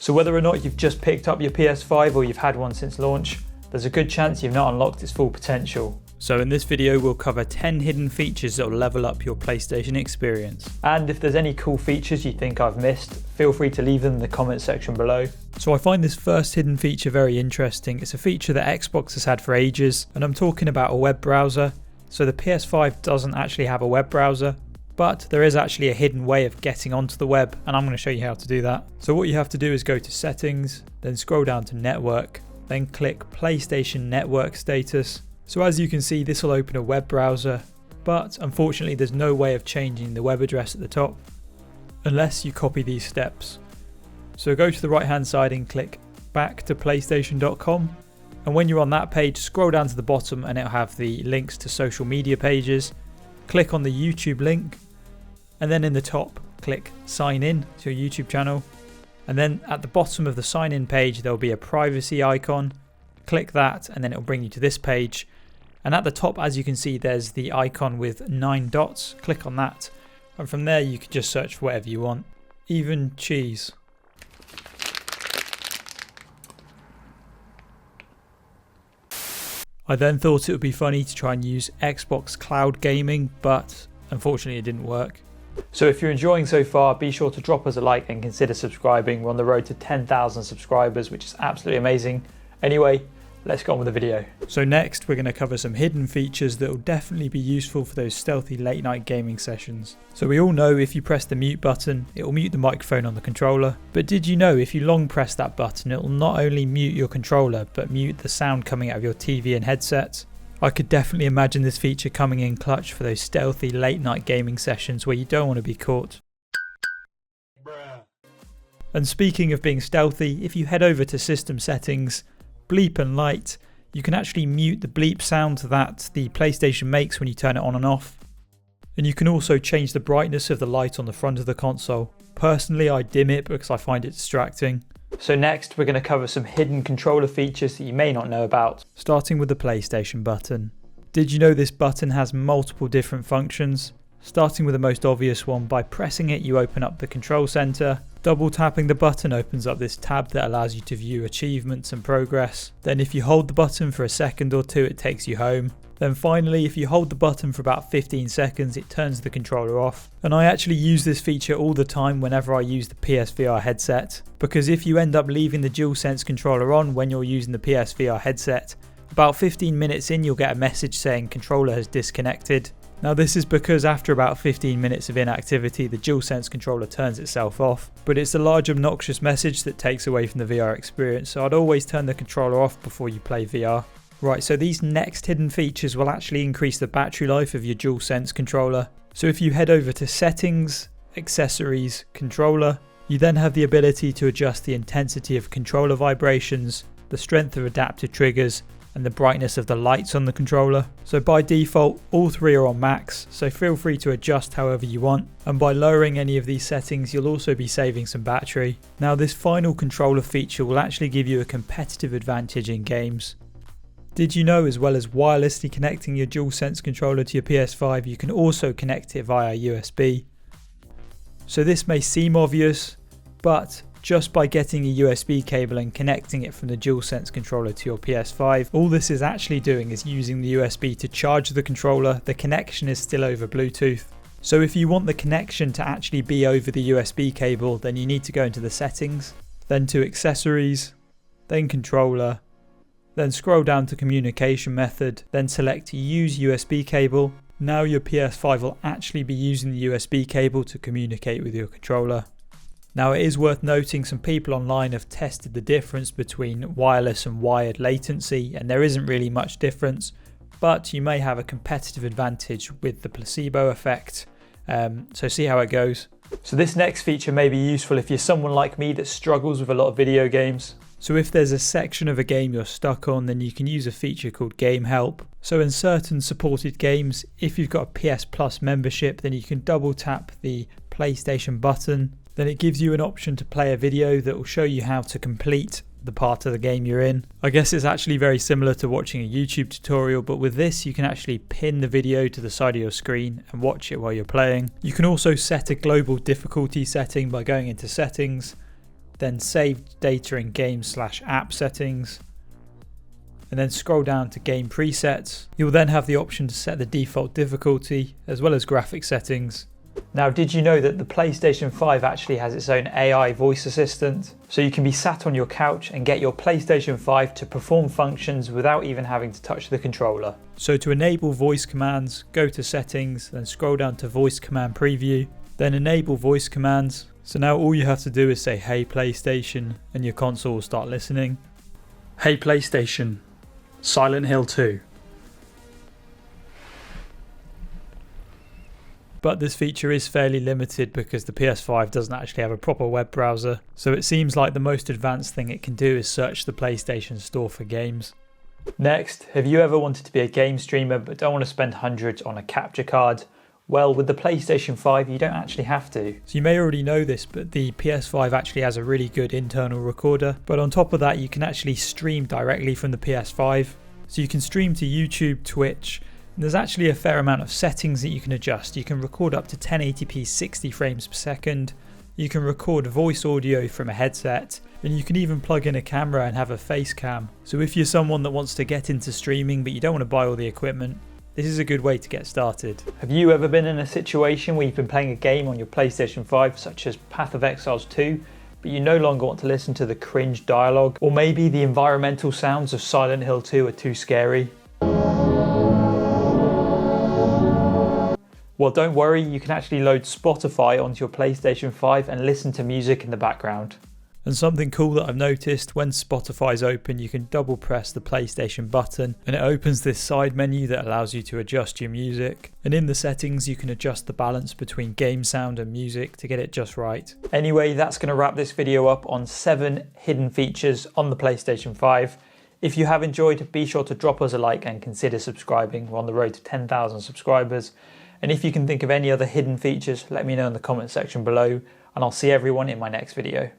So whether or not you've just picked up your PS5 or you've had one since launch, there's a good chance you've not unlocked its full potential. So in this video we'll cover 10 hidden features that will level up your PlayStation experience. And if there's any cool features you think I've missed, feel free to leave them in the comment section below. So I find this first hidden feature very interesting. It's a feature that Xbox has had for ages, and I'm talking about a web browser. So the PS5 doesn't actually have a web browser, but there is actually a hidden way of getting onto the web, and I'm going to show you how to do that. So what you have to do is go to Settings, then scroll down to Network, then click PlayStation Network Status. So as you can see, this will open a web browser, but unfortunately there's no way of changing the web address at the top unless you copy these steps. So go to the right hand side and click back to playstation.com, and when you're on that page, scroll down to the bottom and it'll have the links to social media pages. Click on the YouTube link, and then in the top click sign in to your YouTube channel, and then at the bottom of the sign in page there'll be a privacy icon. Click that and then it'll bring you to this page, and at the top, as you can see, there's the icon with 9 dots. Click on that, and from there you can just search for whatever you want, even cheese. I then thought it would be funny to try and use Xbox Cloud Gaming, but unfortunately it didn't work. So if you're enjoying so far, be sure to drop us a like and consider subscribing. We're on the road to 10,000 subscribers, which is absolutely amazing. Anyway, let's get on with the video. So next we're going to cover some hidden features that will definitely be useful for those stealthy late night gaming sessions. So we all know if you press the mute button, it will mute the microphone on the controller. But did you know if you long press that button, it will not only mute your controller, but mute the sound coming out of your TV and headset? I could definitely imagine this feature coming in clutch for those stealthy late night gaming sessions where you don't want to be caught. And speaking of being stealthy, if you head over to System Settings, Bleep and Light, you can actually mute the bleep sound that the PlayStation makes when you turn it on and off. And you can also change the brightness of the light on the front of the console. Personally, I dim it because I find it distracting. So next we're going to cover some hidden controller features that you may not know about. Starting with the PlayStation button. Did you know this button has multiple different functions? Starting with the most obvious one, by pressing it you open up the control center. Double tapping the button opens up this tab that allows you to view achievements and progress. Then if you hold the button for a second or two, it takes you home. Then finally, if you hold the button for about 15 seconds, it turns the controller off. And I actually use this feature all the time whenever I use the PSVR headset, because if you end up leaving the DualSense controller on when you're using the PSVR headset, about 15 minutes in you'll get a message saying controller has disconnected. Now this is because after about 15 minutes of inactivity the DualSense controller turns itself off, but it's a large obnoxious message that takes away from the VR experience, so I'd always turn the controller off before you play VR. Right, so these next hidden features will actually increase the battery life of your DualSense controller. So if you head over to Settings, Accessories, Controller, you then have the ability to adjust the intensity of controller vibrations, the strength of adaptive triggers, and the brightness of the lights on the controller. So by default, all three are on max, so feel free to adjust however you want. And by lowering any of these settings, you'll also be saving some battery. Now this final controller feature will actually give you a competitive advantage in games. Did you know, as well as wirelessly connecting your DualSense controller to your PS5, you can also connect it via USB. So this may seem obvious, but just by getting a USB cable and connecting it from the DualSense controller to your PS5, all this is actually doing is using the USB to charge the controller. The connection is still over Bluetooth. So if you want the connection to actually be over the USB cable, then you need to go into the settings, then to accessories, then controller, then scroll down to communication method, then select use USB cable. Now your PS5 will actually be using the USB cable to communicate with your controller. Now it is worth noting some people online have tested the difference between wireless and wired latency, and there isn't really much difference, but you may have a competitive advantage with the placebo effect, so see how it goes. So this next feature may be useful if you're someone like me that struggles with a lot of video games. So if there's a section of a game you're stuck on, then you can use a feature called Game Help. So in certain supported games, if you've got a PS Plus membership, then you can double tap the PlayStation button. Then it gives you an option to play a video that will show you how to complete the part of the game you're in. I guess it's actually very similar to watching a YouTube tutorial, but with this you can actually pin the video to the side of your screen and watch it while you're playing. You can also set a global difficulty setting by going into Settings, then saved data in game/app settings, and then scroll down to game presets. You'll then have the option to set the default difficulty as well as graphic settings. Now, did you know that the PlayStation 5 actually has its own AI voice assistant? So you can be sat on your couch and get your PlayStation 5 to perform functions without even having to touch the controller. So to enable voice commands, go to settings, then scroll down to voice command preview, then enable voice commands. So now all you have to do is say, "Hey PlayStation," and your console will start listening. "Hey PlayStation, Silent Hill 2. But this feature is fairly limited because the PS5 doesn't actually have a proper web browser, so it seems like the most advanced thing it can do is search the PlayStation Store for games. Next, have you ever wanted to be a game streamer but don't want to spend hundreds on a capture card? Well, with the PlayStation 5 you don't actually have to. So you may already know this, but the PS5 actually has a really good internal recorder, but on top of that you can actually stream directly from the PS5. So you can stream to YouTube, Twitch, and there's actually a fair amount of settings that you can adjust. You can record up to 1080p 60 frames per second, you can record voice audio from a headset, and you can even plug in a camera and have a face cam. So if you're someone that wants to get into streaming but you don't want to buy all the equipment, this is a good way to get started. Have you ever been in a situation where you've been playing a game on your PlayStation 5 such as Path of Exiles 2, but you no longer want to listen to the cringe dialogue, or maybe the environmental sounds of Silent Hill 2 are too scary? Well, don't worry, you can actually load Spotify onto your PlayStation 5 and listen to music in the background. And something cool that I've noticed, when Spotify's open, you can double press the PlayStation button and it opens this side menu that allows you to adjust your music. And in the settings, you can adjust the balance between game sound and music to get it just right. Anyway, that's going to wrap this video up on 7 hidden features on the PlayStation 5. If you have enjoyed, be sure to drop us a like and consider subscribing. We're on the road to 10,000 subscribers. And if you can think of any other hidden features, let me know in the comment section below, and I'll see everyone in my next video.